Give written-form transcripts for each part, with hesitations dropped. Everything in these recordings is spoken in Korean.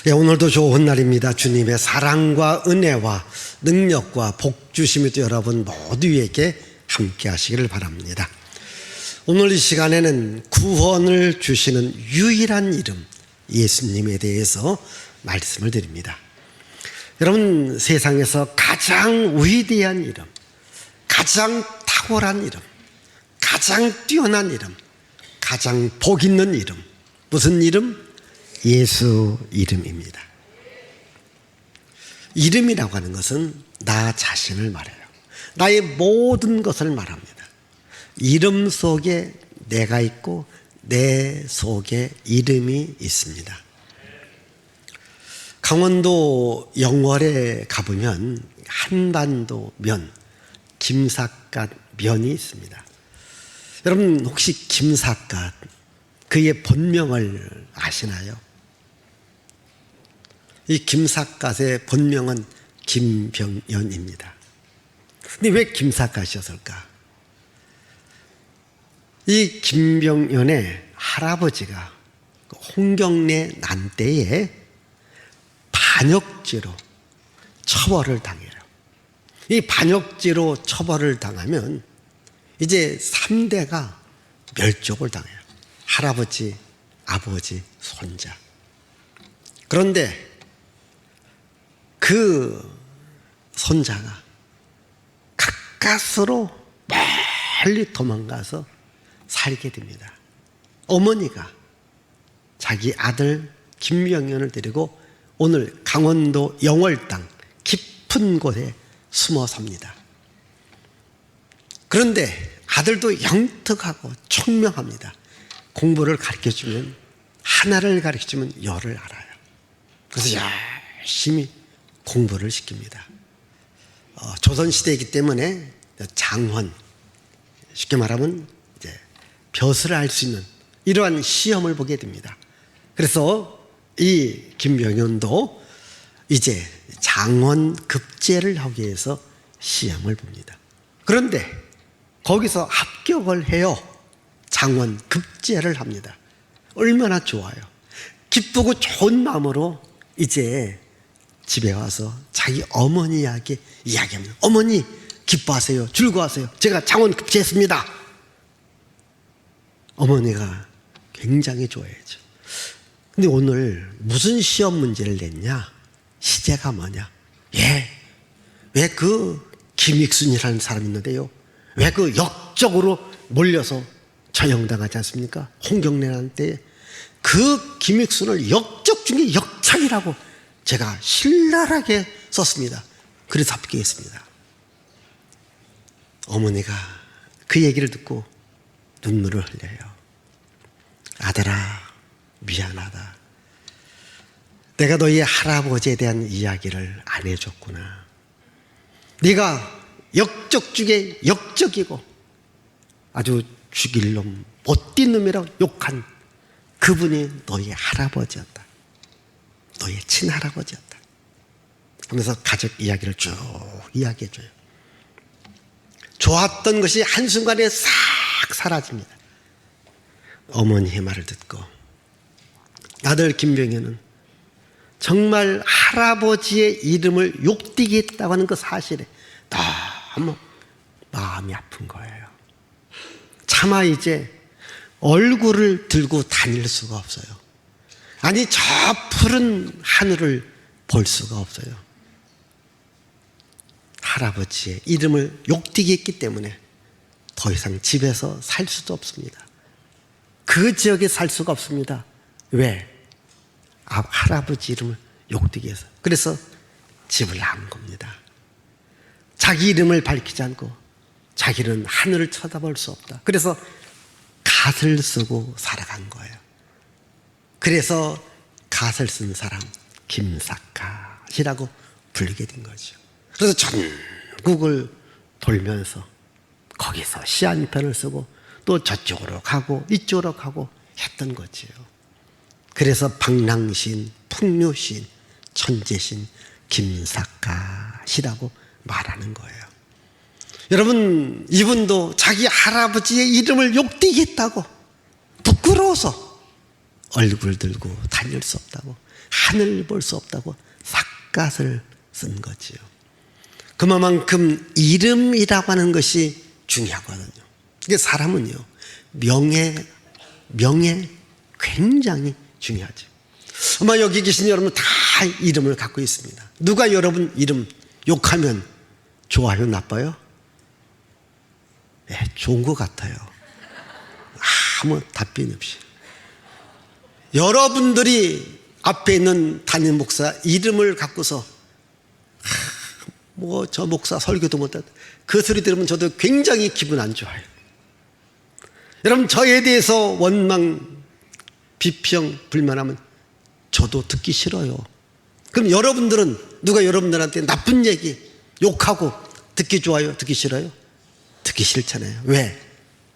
오늘도 좋은 날입니다. 주님의 사랑과 은혜와 능력과 복 주심이 또 여러분 모두에게 함께 하시기를 바랍니다. 오늘 이 시간에는 구원을 주시는 유일한 이름 예수님에 대해서 말씀을 드립니다. 여러분, 세상에서 가장 위대한 이름, 가장 탁월한 이름, 가장 뛰어난 이름, 가장 복 있는 이름, 무슨 이름? 예수 이름입니다. 이름이라고 하는 것은 나 자신을 말해요. 나의 모든 것을 말합니다. 이름 속에 내가 있고 내 속에 이름이 있습니다. 강원도 영월에 가보면 한반도 면, 김삿갓 면이 있습니다. 여러분, 혹시 김삿갓 그의 본명을 아시나요? 이 김삿갓의 본명은 김병연입니다. 근데 왜 김삿갓이었을까? 이 김병연의 할아버지가 홍경래 난때에 반역죄로 처벌을 당해요. 이 반역죄로 처벌을 당하면 이제 3대가 멸족을 당해요. 할아버지, 아버지, 손자. 그런데 그 손자가 가까스로 멀리 도망가서 살게 됩니다. 어머니가 자기 아들 김병연을 데리고 오늘 강원도 영월 땅 깊은 곳에 숨어 삽니다. 그런데 아들도 영특하고 총명합니다. 공부를 가르쳐주면, 하나를 가르쳐주면 열을 알아요. 그래서 열심히 공부를 시킵니다. 조선시대이기 때문에 장원, 쉽게 말하면 이제 벼슬을 알 수 있는 이러한 시험을 보게 됩니다. 그래서 이 김병연도 이제 장원 급제를 하기 위해서 시험을 봅니다. 그런데 거기서 합격을 해요. 장원 급제를 합니다. 얼마나 좋아요. 기쁘고 좋은 마음으로 이제 집에 와서 자기 어머니에게 이야기합니다. 어머니, 기뻐하세요. 즐거워하세요. 제가 장원 급제했습니다. 어머니가 굉장히 좋아했죠. 근데 오늘 무슨 시험 문제를 냈냐? 시제가 뭐냐? 왜 그 김익순이라는 사람이 있는데요, 왜 그 역적으로 몰려서 처형당하지 않습니까? 홍경래라는 때에 그 김익순을 역적 중에 역착이라고 제가 신랄하게 썼습니다. 그래서 합격했습니다. 어머니가 그 얘기를 듣고 눈물을 흘려요. 아들아, 미안하다. 내가 너희 할아버지에 대한 이야기를 안 해줬구나. 네가 역적 중에 역적이고 아주 죽일 놈, 못된 놈이라고 욕한 그분이 너희 할아버지였다. 너희 친할아버지였다. 하면서 가족 이야기를 쭉 이야기해줘요. 좋았던 것이 한순간에 싹 사라집니다. 어머니의 말을 듣고 아들 김병연은 정말 할아버지의 이름을 욕되게 했다고 하는 그 사실에 너무 마음이 아픈 거예요. 차마 이제 얼굴을 들고 다닐 수가 없어요. 아니, 저 푸른 하늘을 볼 수가 없어요. 할아버지의 이름을 욕되게 했기 때문에 더 이상 집에서 살 수도 없습니다. 그 지역에 살 수가 없습니다. 왜? 할아버지 이름을 욕되게 해서. 그래서 집을 나온 겁니다. 자기 이름을 밝히지 않고 자기는 하늘을 쳐다볼 수 없다. 그래서 갓을 쓰고 살아간 거예요. 그래서 갓을 쓴 사람 김삿갓이라고 부르게 된 거죠. 그래서 전국을 돌면서 거기서 시 한 편을 쓰고 또 저쪽으로 가고 이쪽으로 가고 했던 거지요. 그래서 방랑시인, 풍류시인, 천재시인 김삿갓이라고 말하는 거예요. 여러분, 이분도 자기 할아버지의 이름을 욕되게 했다고 부끄러워서 얼굴 들고 다닐 수 없다고 하늘 볼 수 없다고 삿갓을 쓴 거지요. 그만큼 이름이라고 하는 것이 중요하거든요. 이게 사람은요, 명예 굉장히 중요하죠. 아마 여기 계신 여러분 다 이름을 갖고 있습니다. 누가 여러분 이름 욕하면 좋아요, 나빠요? 네, 좋은 것 같아요. 아무 답변 없이. 여러분들이 앞에 있는 담임 목사 이름을 갖고서 뭐 저 목사 설교도 못하다 그 소리 들으면 저도 굉장히 기분 안 좋아요. 여러분 저에 대해서 원망, 비평, 불만하면 저도 듣기 싫어요. 그럼 여러분들은 누가 여러분들한테 나쁜 얘기 욕하고 듣기 좋아요, 듣기 싫어요? 듣기 싫잖아요. 왜?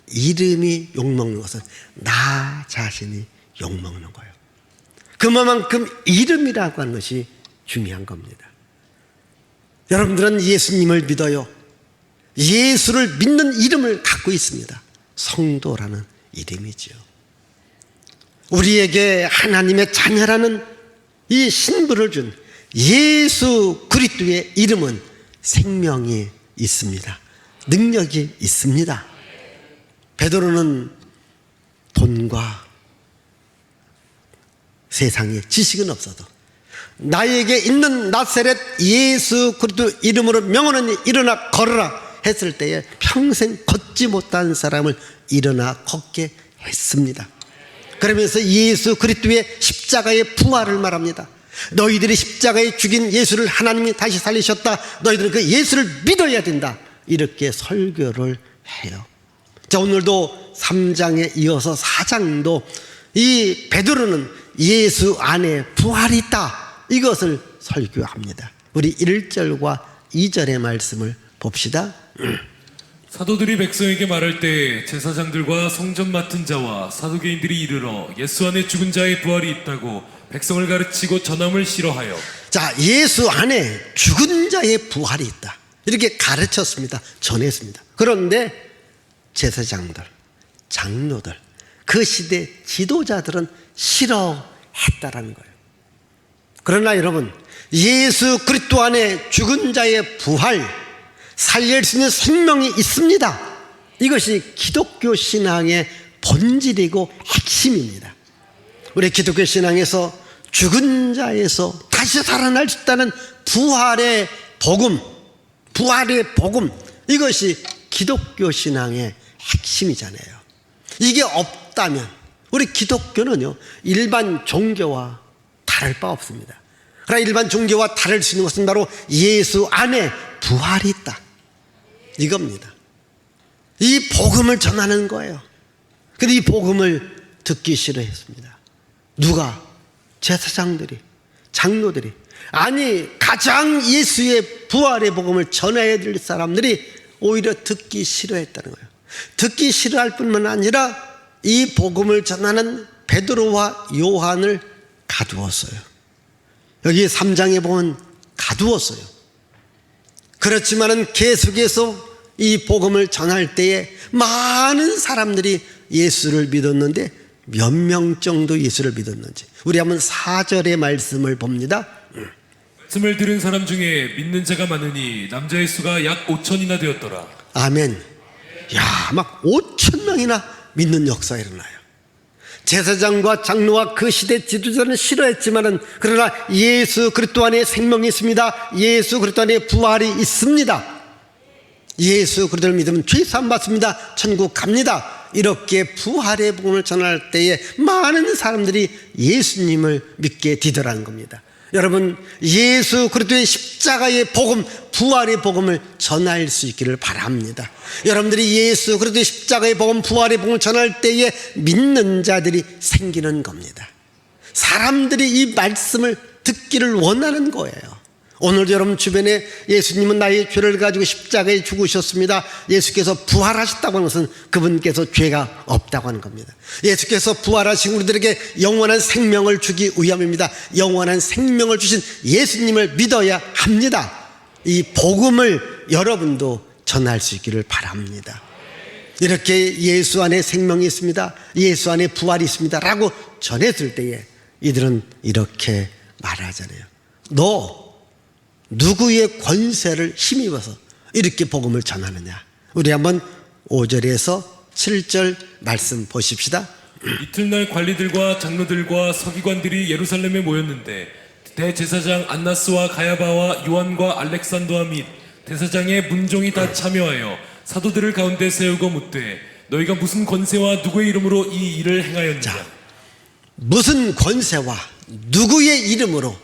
이름이 욕먹는 것은 나 자신이 욕먹는 거예요. 그만큼 이름이라고 하는 것이 중요한 겁니다. 여러분들은 예수님을 믿어요. 예수를 믿는 이름을 갖고 있습니다. 성도라는 이름이지요. 우리에게 하나님의 자녀라는 이 신분을 준 예수 그리스도의 이름은 생명이 있습니다. 능력이 있습니다. 베드로는 돈과 세상에 지식은 없어도 나에게 있는 나사렛 예수 그리스도 이름으로 명하노니 일어나 걸어라 했을 때에 평생 걷지 못한 사람을 일어나 걷게 했습니다. 그러면서 예수 그리스도의 십자가의 부활을 말합니다. 너희들이 십자가에 죽인 예수를 하나님이 다시 살리셨다. 너희들은 그 예수를 믿어야 된다. 이렇게 설교를 해요. 자, 오늘도 3장에 이어서 4장도 이 베드로는 예수 안에 부활이 있다. 이것을 설교합니다. 우리 1절과 2절의 말씀을 봅시다. 사도들이 백성에게 말할 때 제사장들과 성전 맡은 자와 사두개인들이 이르러 예수 안에 죽은 자의 부활이 있다고 백성을 가르치고 전함을 싫어하여. 자, 예수 안에 죽은 자의 부활이 있다. 이렇게 가르쳤습니다. 전했습니다. 그런데 제사장들, 장로들, 그 시대 지도자들은 싫어했다라는 거예요. 그러나 여러분, 예수 그리스도 안에 죽은 자의 부활, 살릴 수 있는 생명이 있습니다. 이것이 기독교 신앙의 본질이고 핵심입니다. 우리 기독교 신앙에서 죽은 자에서 다시 살아날 수 있다는 부활의 복음, 이것이 기독교 신앙의 핵심이잖아요. 이게 없다면 우리 기독교는요, 일반 종교와 다를 바 없습니다. 그러나 일반 종교와 다를 수 있는 것은 바로 예수 안에 부활이 있다, 이겁니다. 이 복음을 전하는 거예요. 그런데 이 복음을 듣기 싫어했습니다. 누가? 제사장들이, 장로들이. 아니, 가장 예수의 부활의 복음을 전해야 될 사람들이 오히려 듣기 싫어했다는 거예요. 듣기 싫어할 뿐만 아니라 이 복음을 전하는 베드로와 요한을 가두었어요. 여기 3장에 보면 가두었어요. 그렇지만은 계속해서 이 복음을 전할 때에 많은 사람들이 예수를 믿었는데 몇 명 정도 예수를 믿었는지 우리 한번 4절의 말씀을 봅니다. 말씀을 들은 사람 중에 믿는 자가 많으니 남자의 수가 약 5천이나 되었더라. 아멘. 야, 막 5천 명이나 믿는 역사가 일어나요. 제사장과 장로와 그 시대 지도자는 싫어했지만은 그러나 예수 그리스도 안에 생명이 있습니다. 예수 그리스도 안에 부활이 있습니다. 예수 그리스도를 믿으면 죄 사함 받습니다. 천국 갑니다. 이렇게 부활의 복음을 전할 때에 많은 사람들이 예수님을 믿게 되더라는 겁니다. 여러분, 예수 그리스도의 십자가의 복음, 부활의 복음을 전할 수 있기를 바랍니다. 여러분들이 예수 그리스도의 십자가의 복음, 부활의 복음을 전할 때에 믿는 자들이 생기는 겁니다. 사람들이 이 말씀을 듣기를 원하는 거예요. 오늘 여러분 주변에 예수님은 나의 죄를 가지고 십자가에 죽으셨습니다. 예수께서 부활하셨다고 하는 것은 그분께서 죄가 없다고 하는 겁니다. 예수께서 부활하신 우리들에게 영원한 생명을 주기 위함입니다. 영원한 생명을 주신 예수님을 믿어야 합니다. 이 복음을 여러분도 전할 수 있기를 바랍니다. 이렇게 예수 안에 생명이 있습니다, 예수 안에 부활이 있습니다 라고 전했을 때에 이들은 이렇게 말하잖아요. 너 누구의 권세를 힘입어서 이렇게 복음을 전하느냐. 우리 한번 5절에서 7절 말씀 보십시다. 이튿날 관리들과 장로들과 서기관들이 예루살렘에 모였는데 대제사장 안나스와 가야바와 요한과 알렉산더와 및 대사장의 문종이 다 참여하여 사도들을 가운데 세우고 묻되 너희가 무슨 권세와 누구의 이름으로 이 일을 행하였느냐. 무슨 권세와 누구의 이름으로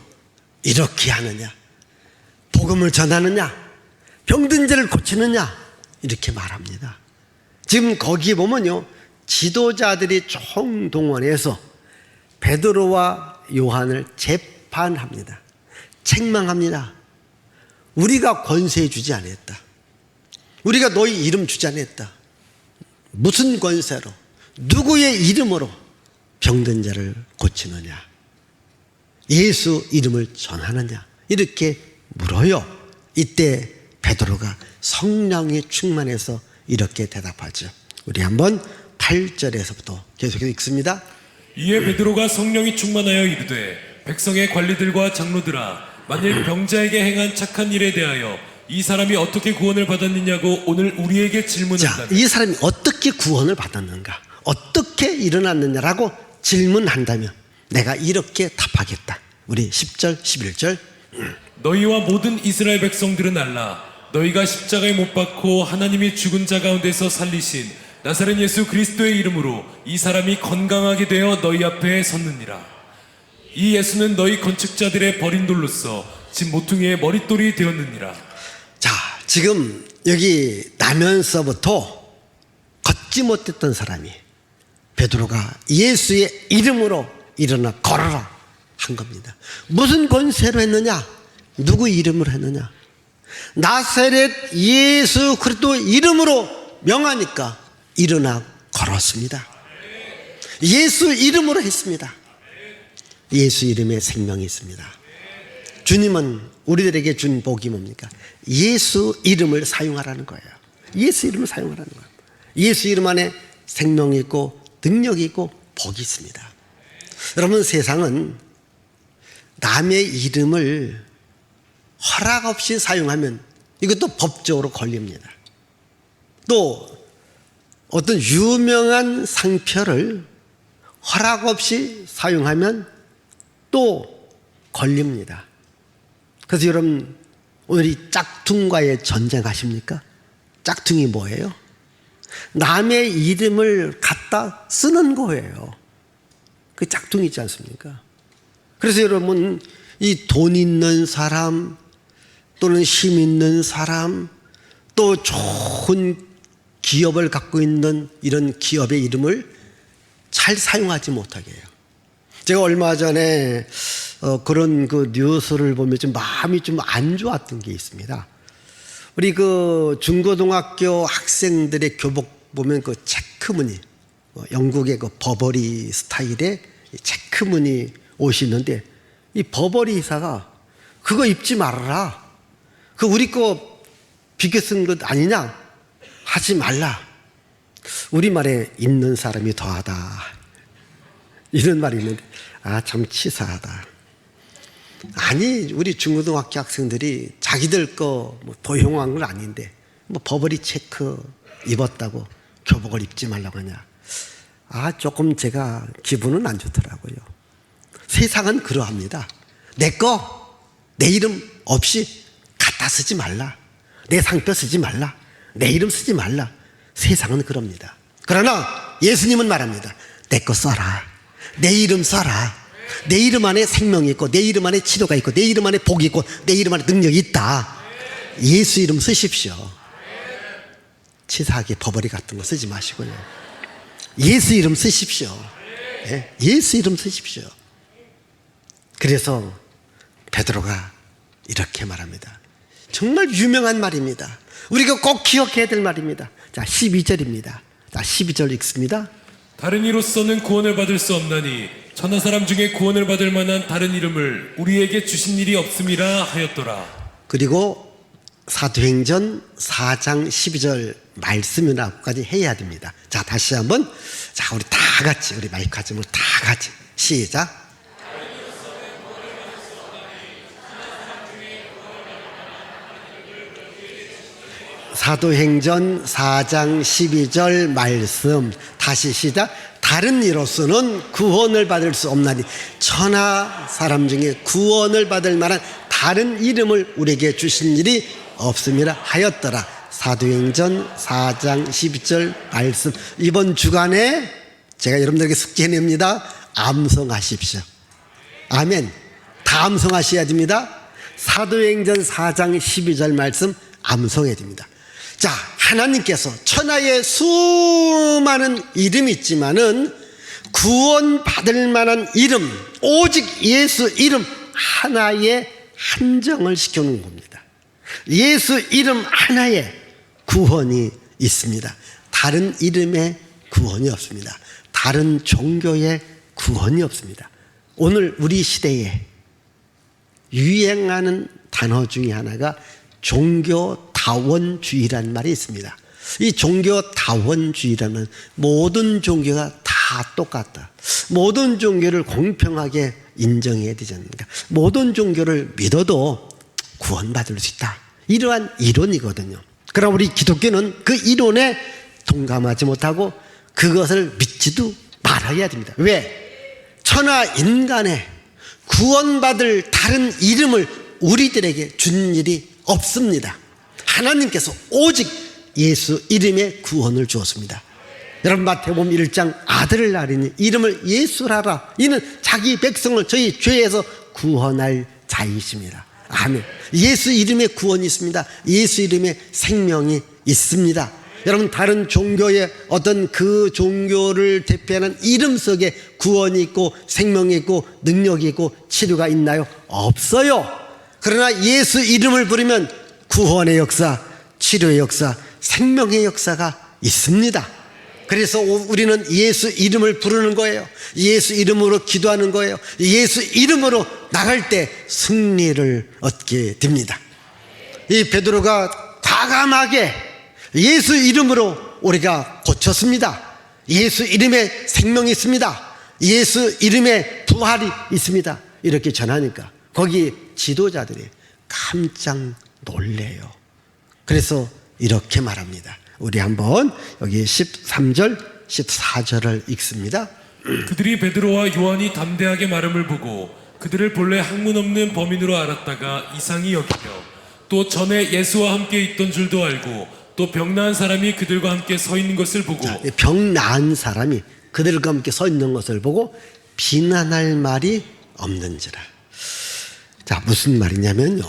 이렇게 하느냐. 복음을 전하느냐, 병든 자를 고치느냐, 이렇게 말합니다. 지금 거기 보면요, 지도자들이 총동원해서 베드로와 요한을 재판합니다. 책망합니다. 우리가 권세 주지 않았다. 우리가 너희 이름 주지 않았다. 무슨 권세로, 누구의 이름으로 병든 자를 고치느냐, 예수 이름을 전하느냐, 이렇게 물어요. 이때 베드로가 성령이 충만해서 이렇게 대답하죠. 우리 한번 8절에서부터 계속해서 읽습니다. 이에 베드로가 성령이 충만하여 이르되 백성의 관리들과 장로들아, 만일 병자에게 행한 착한 일에 대하여 이 사람이 어떻게 구원을 받았느냐고 오늘 우리에게 질문한다. 이 사람이 어떻게 구원을 받았는가, 어떻게 일어났느냐라고 질문한다면 내가 이렇게 답하겠다. 우리 10절 11절. 너희와 모든 이스라엘 백성들은 알라. 너희가 십자가에 못 박고 하나님이 죽은 자 가운데서 살리신 나사렛 예수 그리스도의 이름으로 이 사람이 건강하게 되어 너희 앞에 섰느니라. 이 예수는 너희 건축자들의 버린 돌로서 집 모퉁이의 머릿돌이 되었느니라. 자, 지금 여기 나면서부터 걷지 못했던 사람이 베드로가 예수의 이름으로 일어나 걸어라 한 겁니다. 무슨 권세로 했느냐? 누구 이름으로 했느냐? 나사렛 예수 그리스도 이름으로 명하니까 일어나 걸었습니다. 예수 이름으로 했습니다. 예수 이름에 생명이 있습니다. 주님은 우리들에게 준 복이 뭡니까? 예수 이름을 사용하라는 거예요. 예수 이름을 사용하라는 거예요. 예수 이름 안에 생명이 있고 능력이 있고 복이 있습니다. 여러분, 세상은 남의 이름을 허락 없이 사용하면 이것도 법적으로 걸립니다. 또 어떤 유명한 상표를 허락 없이 사용하면 또 걸립니다. 그래서 여러분, 오늘 이 짝퉁과의 전쟁 하십니까? 짝퉁이 뭐예요? 남의 이름을 갖다 쓰는 거예요. 그 짝퉁이 있지 않습니까? 그래서 여러분, 이 돈 있는 사람 또는 힘 있는 사람 또 좋은 기업을 갖고 있는 이런 기업의 이름을 잘 사용하지 못하게 해요. 제가 얼마 전에 그런 그 뉴스를 보면 좀 마음이 좀 안 좋았던 게 있습니다. 우리 그 중고등학교 학생들의 교복 보면 그 체크무늬, 영국의 그 버버리 스타일의 체크무늬 옷이 있는데 이 버버리 이사가 그거 입지 말아라. 그 우리 거 비교 쓴 것 아니냐? 하지 말라. 우리말에 입는 사람이 더하다. 이런 말이 있는데 참 치사하다. 아니, 우리 중고등학교 학생들이 자기들 거 뭐 도용한 건 아닌데 뭐 버버리 체크 입었다고 교복을 입지 말라고 하냐. 조금 제가 기분은 안 좋더라고요. 세상은 그러합니다. 내 거, 내 이름 없이 갖다 쓰지 말라. 내 상표 쓰지 말라. 내 이름 쓰지 말라. 세상은 그럽니다. 그러나 예수님은 말합니다. 내 거 써라. 내 이름 써라. 내 이름 안에 생명이 있고 내 이름 안에 치료가 있고 내 이름 안에 복이 있고 내 이름 안에 능력이 있다. 예수 이름 쓰십시오. 치사하게 버버리 같은 거 쓰지 마시고요. 예수 이름 쓰십시오. 네? 예수 이름 쓰십시오. 그래서 베드로가 이렇게 말합니다. 정말 유명한 말입니다. 우리가 꼭 기억해야 될 말입니다. 자, 12절입니다. 자, 12절 읽습니다. 다른 이로서는 구원을 받을 수 없나니 천하 사람 중에 구원을 받을 만한 다른 이름을 우리에게 주신 일이 없음이라 하였더라. 그리고 사도행전 4장 12절 말씀이라고까지 해야 됩니다. 자, 다시 한번. 자, 우리 다 같이, 우리 마이크 하지 말고 다 같이 시작. 사도행전 4장 12절 말씀 다시 시작. 다른 이로서는 구원을 받을 수 없나니 천하 사람 중에 구원을 받을 만한 다른 이름을 우리에게 주신 일이 없음이라 하였더라. 사도행전 4장 12절 말씀. 이번 주간에 제가 여러분들에게 숙제 냅니다. 암송하십시오. 아멘. 다 암송하셔야 됩니다. 사도행전 4장 12절 말씀 암송해야 됩니다. 자, 하나님께서 천하에 수많은 이름이 있지만은 구원받을 만한 이름, 오직 예수 이름 하나에 한정을 시켜놓은 겁니다. 예수 이름 하나에 구원이 있습니다. 다른 이름에 구원이 없습니다. 다른 종교에 구원이 없습니다. 오늘 우리 시대에 유행하는 단어 중에 하나가 종교다원주의라는 말이 있습니다. 이 종교다원주의라는 모든 종교가 다 똑같다. 모든 종교를 공평하게 인정해야 되지 않습니까? 모든 종교를 믿어도 구원받을 수 있다. 이러한 이론이거든요. 그러나 우리 기독교는 그 이론에 동감하지 못하고 그것을 믿지도 말아야 됩니다. 왜? 천하 인간에 구원받을 다른 이름을 우리들에게 준 일이 없습니다. 하나님께서 오직 예수 이름의 구원을 주었습니다. 여러분 마태복음 1장 아들을 낳으니 이름을 예수라라. 이는 자기 백성을 저희 죄에서 구원할 자이십니다. 아멘. 예수 이름의 구원이 있습니다. 예수 이름의 생명이 있습니다. 여러분 다른 종교의 어떤 그 종교를 대표하는 이름 속에 구원이 있고 생명이 있고 능력이 있고 치료가 있나요? 없어요. 그러나 예수 이름을 부르면 구원의 역사, 치료의 역사, 생명의 역사가 있습니다. 그래서 우리는 예수 이름을 부르는 거예요. 예수 이름으로 기도하는 거예요. 예수 이름으로 나갈 때 승리를 얻게 됩니다. 이 베드로가 과감하게 예수 이름으로 우리가 고쳤습니다. 예수 이름에 생명이 있습니다. 예수 이름에 부활이 있습니다. 이렇게 전하니까 거기 지도자들이 깜짝 놀래요. 그래서 이렇게 말합니다. 우리 한번 여기 13절 14절을 읽습니다. 그들이 베드로와 요한이 담대하게 말함을 보고 그들을 본래 학문 없는 범인으로 알았다가 이상히 여기며 또 전에 예수와 함께 있던 줄도 알고 또 병 나은 사람이 그들과 함께 서 있는 것을 보고 병 나은 사람이 그들과 함께 서 있는 것을 보고 비난할 말이 없는지라. 자, 무슨 말이냐면요,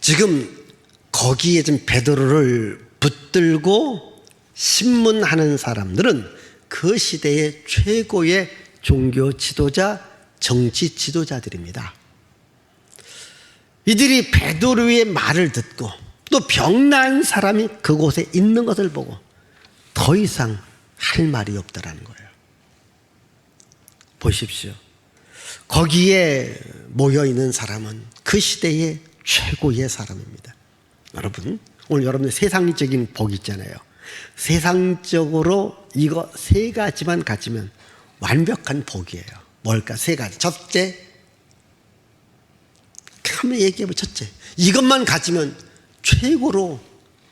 지금 거기에 좀 베드로를 붙들고 신문하는 사람들은 그 시대의 최고의 종교 지도자, 정치 지도자들입니다. 이들이 베드로의 말을 듣고 또 병난 사람이 그곳에 있는 것을 보고 더 이상 할 말이 없다라는 거예요. 보십시오. 거기에 모여있는 사람은 그 시대의 최고의 사람입니다. 여러분, 오늘 여러분들 세상적인 복 있잖아요. 세상적으로 이거 세 가지만 가지면 완벽한 복이에요. 뭘까? 세 가지. 첫째, 한번 얘기해보면 첫째, 이것만 가지면 최고로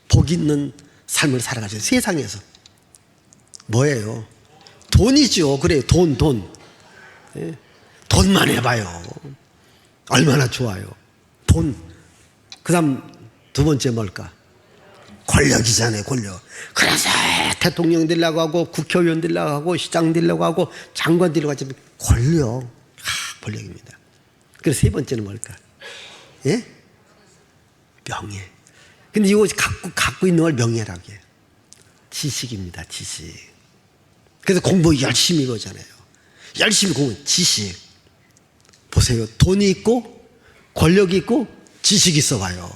복 있는 삶을 살아가죠. 세상에서. 뭐예요? 돈이죠. 그래요. 돈. 예? 돈만 해봐요. 얼마나 좋아요. 돈. 그 다음 두 번째 뭘까? 권력이잖아요. 권력. 그래서 대통령 되려고 하고 국회의원 되려고 하고 시장 되려고 하고 장관 되려고 하지. 권력. 권력입니다. 그래서 세 번째는 뭘까? 예? 명예. 근데 이거 갖고 있는 걸 명예라고 해요. 지식입니다. 지식. 그래서 공부 열심히 거잖아요. 열심히 공부. 지식. 보세요. 돈이 있고 권력이 있고 지식이 있어 봐요.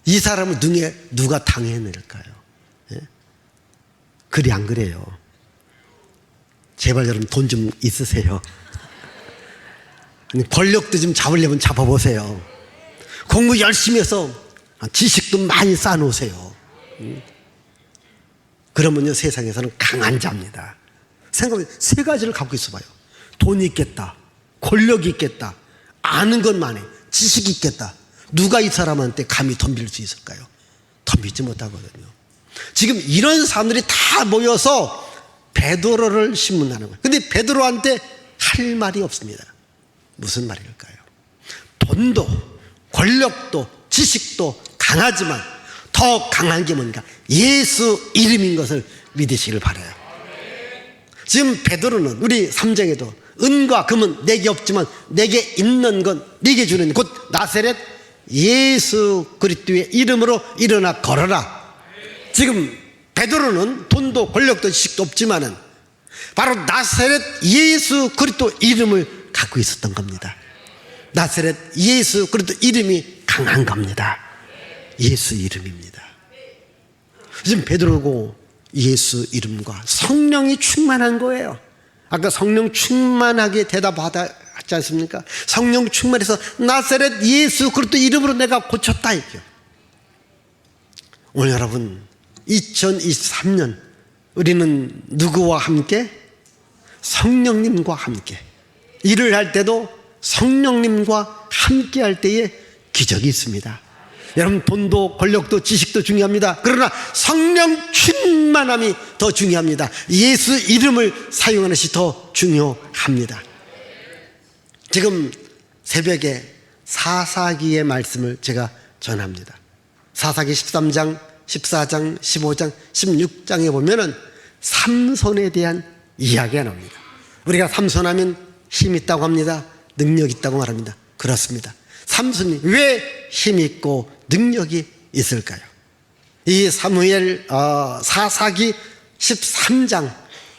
이 사람을 등에 누가 당해낼까요? 예? 그리 안 그래요? 제발 여러분 돈 좀 있으세요. 권력도 좀 잡으려면 잡아보세요. 공부 열심히 해서 지식도 많이 쌓아놓으세요. 그러면요, 세상에서는 강한 자입니다. 생각해, 세 가지를 갖고 있어 봐요. 돈이 있겠다, 권력이 있겠다, 아는 것만 해, 지식이 있겠다. 누가 이 사람한테 감히 덤빌 수 있을까요? 더 믿지 못하거든요. 지금 이런 사람들이 다 모여서 베드로를 신문하는 거예요. 근데 베드로한테 할 말이 없습니다. 무슨 말일까요? 돈도 권력도 지식도 강하지만 더 강한 게 뭔가? 예수 이름인 것을 믿으시길 바라요. 지금 베드로는 우리 3장에도 은과 금은 내게 없지만 내게 있는 건 네게 주는 곧 나사렛 예수 그리스도의 이름으로 일어나 걸어라. 지금 베드로는 돈도 권력도 지식도 없지만은 바로 나사렛 예수 그리스도 이름을 갖고 있었던 겁니다. 나사렛 예수 그리스도 이름이 강한 겁니다. 예수 이름입니다. 지금 베드로고 예수 이름과 성령이 충만한 거예요. 아까 성령 충만하게 대답하지 않습니까? 성령 충만해서 나사렛 예수 그리스도 이름으로 내가 고쳤다 이게요. 오늘 여러분 2023년 우리는 누구와 함께? 성령님과 함께. 일을 할 때도 성령님과 함께 할 때에 기적이 있습니다. 여러분 돈도 권력도 지식도 중요합니다. 그러나 성령 충만함이 더 중요합니다. 예수 이름을 사용하는 것이 더 중요합니다. 지금 새벽에 사사기의 말씀을 제가 전합니다. 사사기 13장, 14장, 15장, 16장에 보면은 삼손에 대한 이야기가 나옵니다. 우리가 삼손하면 힘 있다고 합니다. 능력 있다고 말합니다. 그렇습니다. 삼손이 왜 힘 있고 능력이 있을까요? 이 사무엘 사사기 13장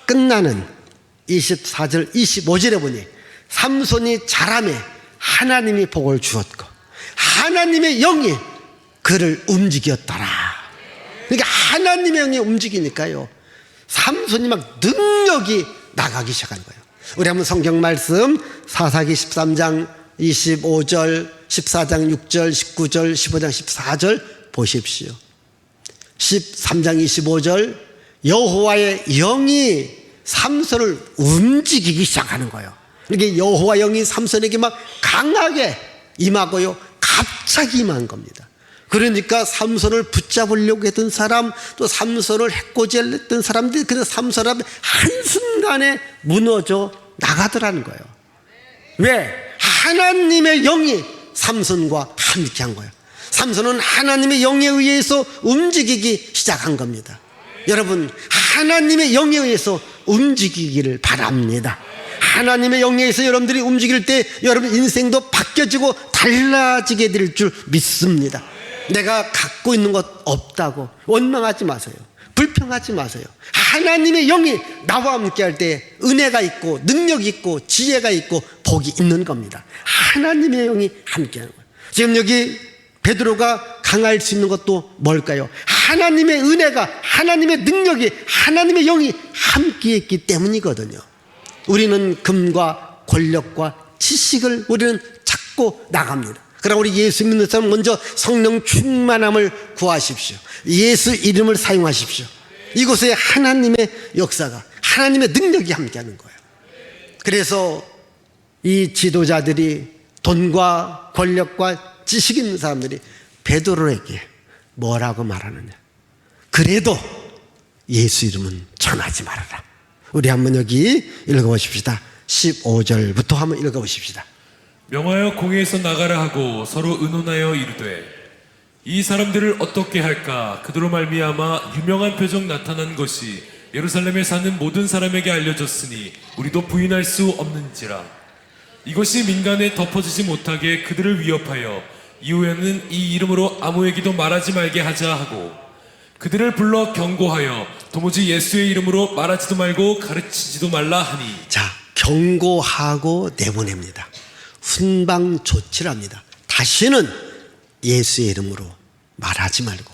끝나는 24절 25절에 보니 삼손이 자라매 하나님이 복을 주었고 하나님의 영이 그를 움직였더라. 그러니까 하나님의 영이 움직이니까요 삼손이 막 능력이 나가기 시작한 거예요. 우리 한번 성경 말씀 사사기 13장 25절 14장 6절 19절 15장 14절 보십시오. 13장 25절 여호와의 영이 삼손을 움직이기 시작하는 거예요. 이렇게 여호와 영이 삼손에게 막 강하게 임하고요 갑자기 임한 겁니다. 그러니까 삼손을 붙잡으려고 했던 사람 또 삼손을 해코지했던 사람들이 그래서 삼손이 한순간에 무너져 나가더라는 거예요. 왜? 하나님의 영이 삼손과 함께 한 거예요. 삼손은 하나님의 영에 의해서 움직이기 시작한 겁니다. 여러분 하나님의 영에 의해서 움직이기를 바랍니다. 하나님의 영에 의해서 여러분들이 움직일 때 여러분 인생도 바뀌어지고 달라지게 될 줄 믿습니다. 내가 갖고 있는 것 없다고 원망하지 마세요. 불평하지 마세요. 하나님의 영이 나와 함께 할 때 은혜가 있고 능력이 있고 지혜가 있고 복이 있는 겁니다. 하나님의 영이 함께 하는 거예요. 지금 여기 베드로가 강할 수 있는 것도 뭘까요? 하나님의 은혜가 하나님의 능력이 하나님의 영이 함께 했기 때문이거든요. 우리는 금과 권력과 지식을 우리는 찾고 나갑니다. 그러나 우리 예수 믿는 사람 먼저 성령 충만함을 구하십시오. 예수 이름을 사용하십시오. 이곳에 하나님의 역사가 하나님의 능력이 함께하는 거예요. 그래서 이 지도자들이 돈과 권력과 지식 있는 사람들이 베드로에게 뭐라고 말하느냐? 그래도 예수 이름은 전하지 말아라. 우리 한번 여기 읽어보십시다. 15절부터 한번 읽어보십시다. 명하여 공회에서 나가라 하고 서로 의논하여 이르되 이 사람들을 어떻게 할까? 그들로 말미암아 유명한 표적 나타난 것이 예루살렘에 사는 모든 사람에게 알려졌으니 우리도 부인할 수 없는지라. 이것이 민간에 덮어지지 못하게 그들을 위협하여 이후에는 이 이름으로 아무에게도 말하지 말게 하자 하고 그들을 불러 경고하여 도무지 예수의 이름으로 말하지도 말고 가르치지도 말라 하니. 자, 경고하고 내보냅니다. 훈방 조치를 합니다. 다시는 예수의 이름으로 말하지 말고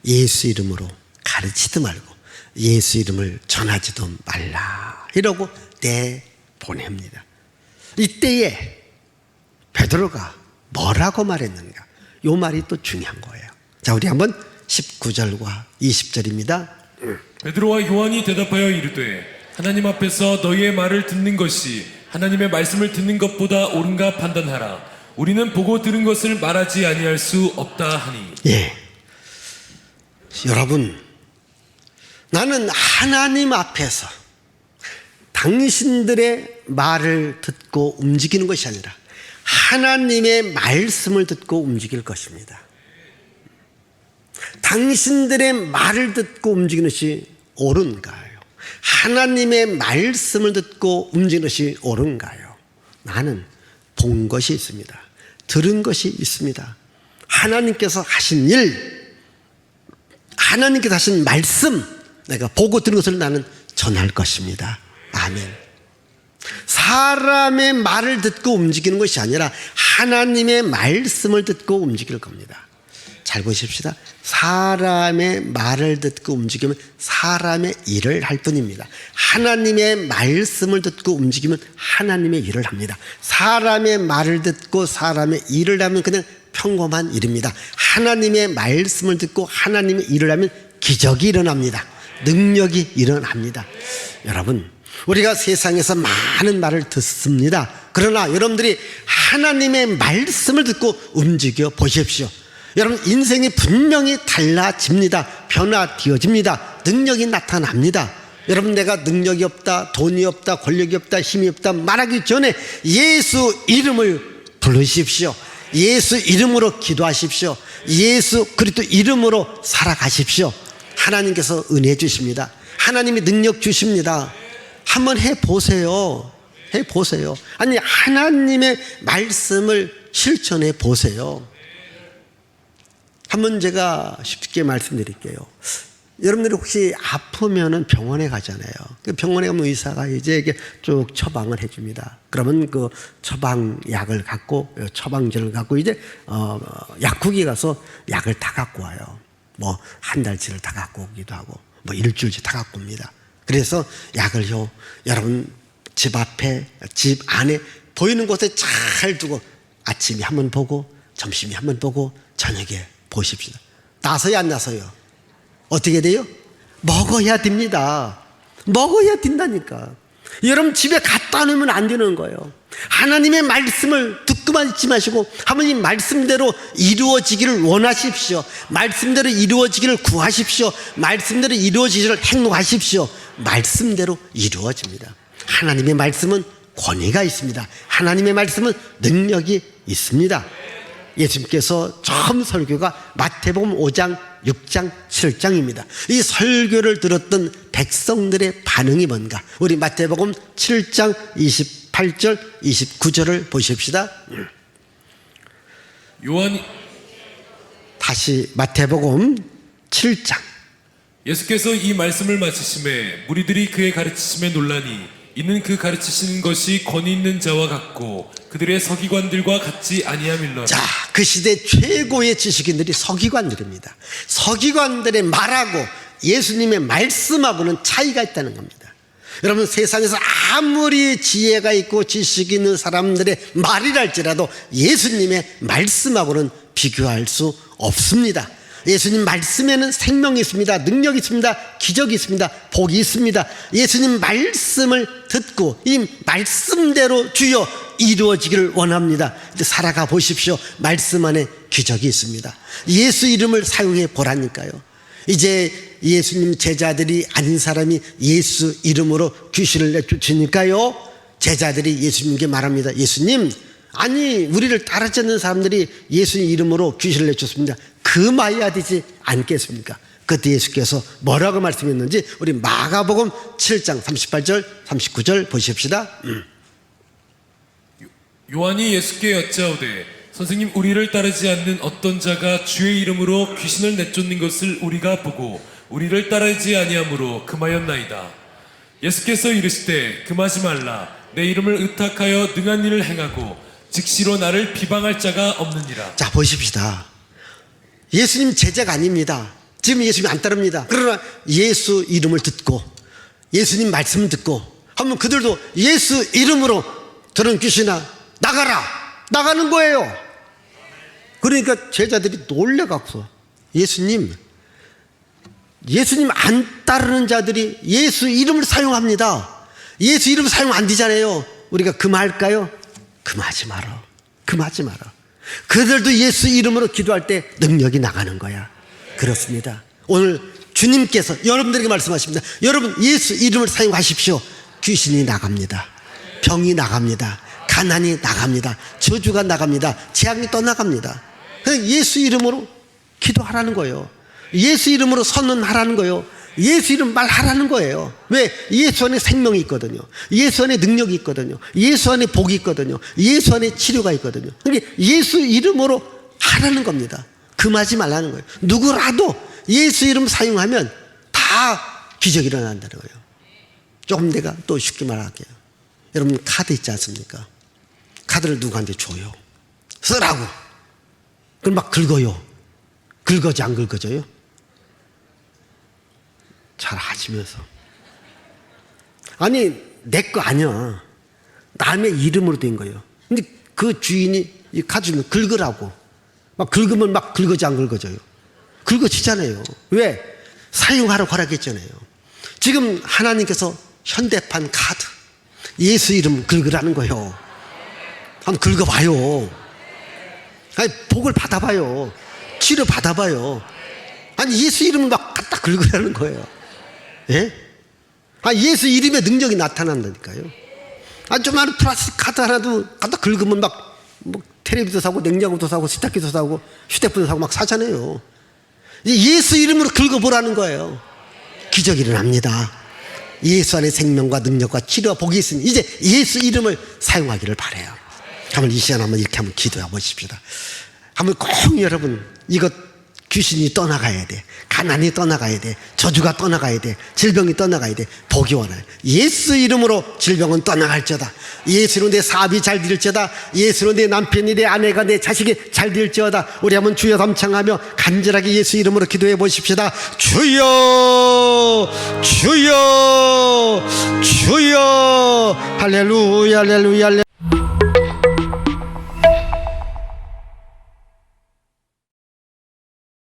예수 이름으로 가르치도 말고 예수 이름을 전하지도 말라 이러고 내보냅니다. 이때에 베드로가 뭐라고 말했는가? 이 말이 또 중요한 거예요. 자, 우리 한번 19절과 20절입니다. 베드로와 요한이 대답하여 이르되 하나님 앞에서 너희의 말을 듣는 것이 하나님의 말씀을 듣는 것보다 옳은가 판단하라. 우리는 보고 들은 것을 말하지 아니할 수 없다 하니. 예. 여러분, 나는 하나님 앞에서 당신들의 말을 듣고 움직이는 것이 아니라 하나님의 말씀을 듣고 움직일 것입니다. 당신들의 말을 듣고 움직이는 것이 옳은가요? 하나님의 말씀을 듣고 움직이는 것이 옳은가요? 나는 본 것이 있습니다. 들은 것이 있습니다. 하나님께서 하신 일, 하나님께서 하신 말씀, 내가 보고 들은 것을 나는 전할 것입니다. 아멘. 사람의 말을 듣고 움직이는 것이 아니라 하나님의 말씀을 듣고 움직일 겁니다. 잘 보십시다. 사람의 말을 듣고 움직이면 사람의 일을 할 뿐입니다. 하나님의 말씀을 듣고 움직이면 하나님의 일을 합니다. 사람의 말을 듣고 사람의 일을 하면 그냥 평범한 일입니다. 하나님의 말씀을 듣고 하나님의 일을 하면 기적이 일어납니다. 능력이 일어납니다. 여러분, 우리가 세상에서 많은 말을 듣습니다. 그러나 여러분들이 하나님의 말씀을 듣고 움직여 보십시오. 여러분, 인생이 분명히 달라집니다. 변화되어집니다. 능력이 나타납니다. 여러분, 내가 능력이 없다, 돈이 없다, 권력이 없다, 힘이 없다 말하기 전에 예수 이름을 부르십시오. 예수 이름으로 기도하십시오. 예수 그리스도 이름으로 살아가십시오. 하나님께서 은혜 주십니다. 하나님이 능력 주십니다. 한번 해보세요. 해보세요. 아니, 하나님의 말씀을 실천해 보세요. 한번 제가 쉽게 말씀드릴게요. 여러분들이 혹시 아프면은 병원에 가잖아요. 병원에 가면 의사가 이제 이게 쭉 처방을 해줍니다. 그러면 그 처방약을 갖고, 처방제를 갖고 이제, 약국에 가서 약을 다 갖고 와요. 뭐, 한 달치를 다 갖고 오기도 하고, 뭐, 일주일치 다 갖고 옵니다. 그래서 약을요, 여러분 집 앞에, 집 안에 보이는 곳에 잘 두고 아침에 한번 보고, 점심에 한번 보고, 저녁에 보십시다. 나서요, 안 나서요? 어떻게 돼요? 먹어야 됩니다. 먹어야 된다니까. 여러분 집에 갖다 놓으면 안 되는 거예요. 하나님의 말씀을 듣고만 있지 마시고 하나님 말씀대로 이루어지기를 원하십시오. 말씀대로 이루어지기를 구하십시오. 말씀대로 이루어지기를 행동하십시오. 말씀대로 이루어집니다. 하나님의 말씀은 권위가 있습니다. 하나님의 말씀은 능력이 있습니다. 예수님께서 처음 설교가 마태복음 5장, 6장, 7장입니다. 이 설교를 들었던 백성들의 반응이 뭔가? 우리 마태복음 7장 28절, 29절을 보십시다. 다시 마태복음 7장. 예수께서 이 말씀을 마치심에 무리들이 그의 가르치심에 놀라니 이는 그 가르치시는 것이 권위 있는 자와 같고 그들의 서기관들과 같지 아니함일러라. 자, 그 시대 최고의 지식인들이 서기관들입니다. 서기관들의 말하고 예수님의 말씀하고는 차이가 있다는 겁니다. 여러분, 세상에서 아무리 지혜가 있고 지식이 있는 사람들의 말이랄지라도 예수님의 말씀하고는 비교할 수 없습니다. 예수님 말씀에는 생명이 있습니다. 능력이 있습니다. 기적이 있습니다. 복이 있습니다. 예수님 말씀을 듣고 이 말씀대로 주여 이루어지기를 원합니다. 이제 살아가 보십시오. 말씀 안에 기적이 있습니다. 예수 이름을 사용해 보라니까요. 이제 예수님 제자들이 아닌 사람이 예수 이름으로 귀신을 내쫓으니까요, 제자들이 예수님께 말합니다. 예수님, 아니 우리를 따르지 않는 사람들이 예수님 이름으로 귀신을 내쫓습니다. 금하여야 되지 않겠습니까? 그때 예수께서 뭐라고 말씀했는지 우리 마가복음 7장 38절 39절 보십시다. 요한이 예수께 여짜오되 선생님, 우리를 따르지 않는 어떤 자가 주의 이름으로 귀신을 내쫓는 것을 우리가 보고 우리를 따르지 아니하므로 금하였나이다. 예수께서 이르시되 금하지 말라. 내 이름을 의탁하여 능한 일을 행하고 즉시로 나를 비방할 자가 없느니라. 자, 보십시다. 예수님 제자가 아닙니다. 지금 예수님 안 따릅니다. 그러나 예수 이름을 듣고 예수님 말씀을 듣고 하면 그들도 예수 이름으로 저런 귀신아 나가라, 나가는 거예요. 그러니까 제자들이 놀래갖고 예수님 안 따르는 자들이 예수 이름을 사용합니다. 예수 이름 사용 안 되잖아요. 우리가 금할까요? 금하지 마라. 금하지 마라. 그들도 예수 이름으로 기도할 때 능력이 나가는 거야. 그렇습니다. 오늘 주님께서 여러분들에게 말씀하십니다. 여러분 예수 이름을 사용하십시오. 귀신이 나갑니다. 병이 나갑니다. 가난이 나갑니다. 저주가 나갑니다. 재앙이 떠나갑니다. 그냥 예수 이름으로 기도하라는 거예요. 예수 이름으로 선언하라는 거예요. 예수 이름 말하라는 거예요. 왜? 예수 안에 생명이 있거든요. 예수 안에 능력이 있거든요. 예수 안에 복이 있거든요. 예수 안에 치료가 있거든요. 그러니까 예수 이름으로 하라는 겁니다. 금하지 말라는 거예요. 누구라도 예수 이름 사용하면 다 기적이 일어난다는 거예요. 조금 내가 또 쉽게 말할게요. 여러분 카드 있지 않습니까? 카드를 누구한테 줘요. 쓰라고. 그럼 막 긁어요. 긁어져 안 긁어져요? 잘 하시면서. 아니 내 거 아니야. 남의 이름으로 된 거예요. 근데 그 주인이 이 카드 주면 긁으라고. 막 긁으면 막 긁어져 안 긁어져요? 긁어지잖아요. 왜? 사용하라고 허락했잖아요. 지금 하나님께서 현대판 카드 예수 이름 긁으라는 거예요. 한번 긁어봐요. 아니 복을 받아봐요. 치료 받아봐요. 아니 예수 이름을 막 갖다 긁으라는 거예요. 예? 아 예수 이름의 능력이 나타난다니까요. 아 조그마한 플라스틱 카드 하나도 갖다 긁으면 막 뭐 텔레비도 사고 냉장고도 사고 세탁기도 사고 휴대폰도 사고 막 사잖아요. 예수 이름으로 긁어보라는 거예요. 기적이 일어납니다. 예수 안에 생명과 능력과 치료와 복이 있으니 이제 예수 이름을 사용하기를 바라요. 한번 이 시간 한번 이렇게 한번 기도해 보십시다. 한번 꼭 여러분 이것 귀신이 떠나가야 돼. 가난이 떠나가야 돼. 저주가 떠나가야 돼. 질병이 떠나가야 돼. 복이 원하요. 예수 이름으로 질병은 떠나갈지어다. 예수로 내 사업이 잘 될지어다. 예수로 내 남편이 내 아내가 내 자식이 잘 될지어다. 우리 한번 주여 삼창하며 간절하게 예수 이름으로 기도해 보십시다. 주여 주여 주여 할렐루야 할렐루야 할렐루야.